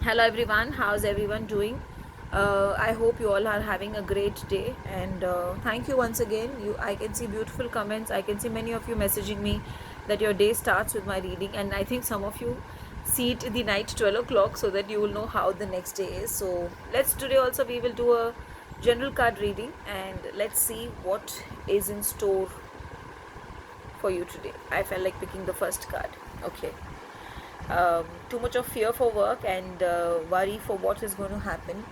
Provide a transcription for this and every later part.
Hello everyone, how's everyone doing? I hope you all are having a great day, and thank you once again. I can see beautiful comments. I can see many of you messaging me that your day starts with my reading, and I think some of you see it in the night 12 o'clock so that you will know how the next day is. So let's today also we will do a general card reading, and let's see what is in store for you today. I felt like picking the first card. Okay. Too much of fear for work and worry for what is going to happen.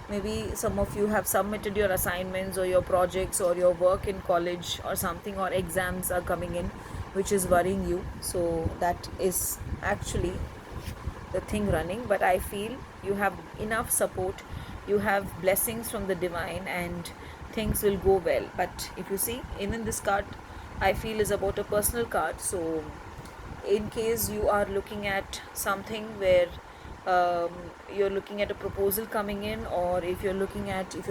Maybe some of you have submitted your assignments or your projects or your work in college or something, or exams are coming in which is worrying you. So that is actually the thing running, but I feel you have enough support, you have blessings from the divine, and things will go well. But if you see, even this card I feel is about a personal card. So in case you are looking at something where um, you're looking at a proposal coming in, or if you're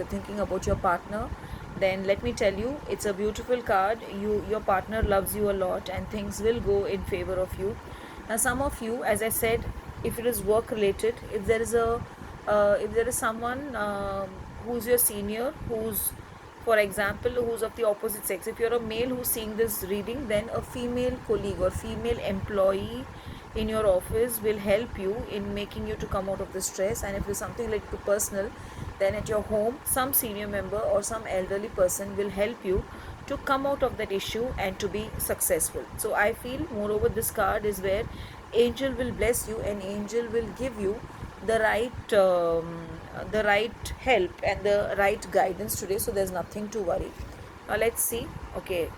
thinking about your partner, then let me tell you, it's a beautiful card. Your partner loves you a lot and things will go in favor of you. Now some of you, as I said, if it is work related, if there is someone who's your senior, who's, for example, who's of the opposite sex. If you're a male who's seeing this reading, then a female colleague or female employee in your office will help you in making you to come out of the stress. And if it's something like too personal, then at your home, some senior member or some elderly person will help you to come out of that issue and to be successful. So I feel, moreover, this card is where angel will bless you and angel will give you the right help and the right guidance today. So there's nothing to worry. Now let's see. Okay,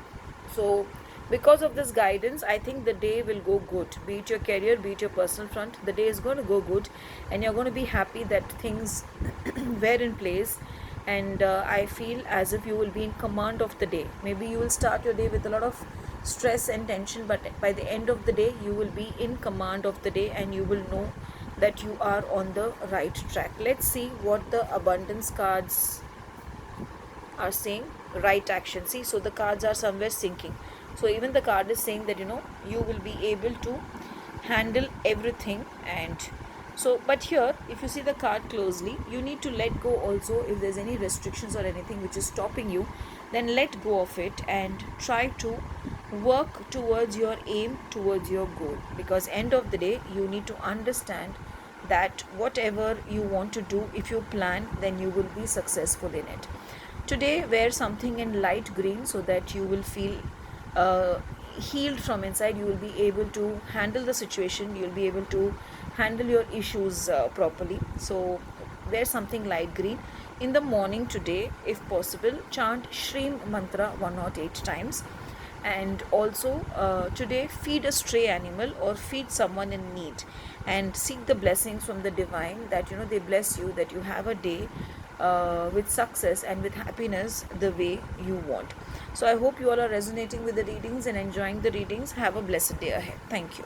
so because of this guidance, I think the day will go good. Be it your career, be it your personal front, the day is going to go good, and you're going to be happy that things were in place. And I feel as if you will be in command of the day. Maybe you will start your day with a lot of stress and tension, but by the end of the day you will be in command of the day and you will know that you are on the right track. Let's see what the abundance cards are saying. Right action. See, so the cards are somewhere sinking. So even the card is saying that you will be able to handle everything. And so, but here if you see the card closely, you need to let go also. If there's any restrictions or anything which is stopping you, then let go of it and try to work towards your aim, towards your goal, because end of the day you need to understand that whatever you want to do, if you plan, then you will be successful in it. Today wear something in light green so that you will feel uh, healed from inside. You will be able to handle the situation, you will be able to handle your issues properly. So wear something light green. In the morning today, if possible, chant Shreem mantra 108 times. And also today, feed a stray animal or feed someone in need, and seek the blessings from the divine, that they bless you, that you have a day with success and with happiness the way you want. So I hope you all are resonating with the readings and enjoying the readings. Have a blessed day ahead. Thank you.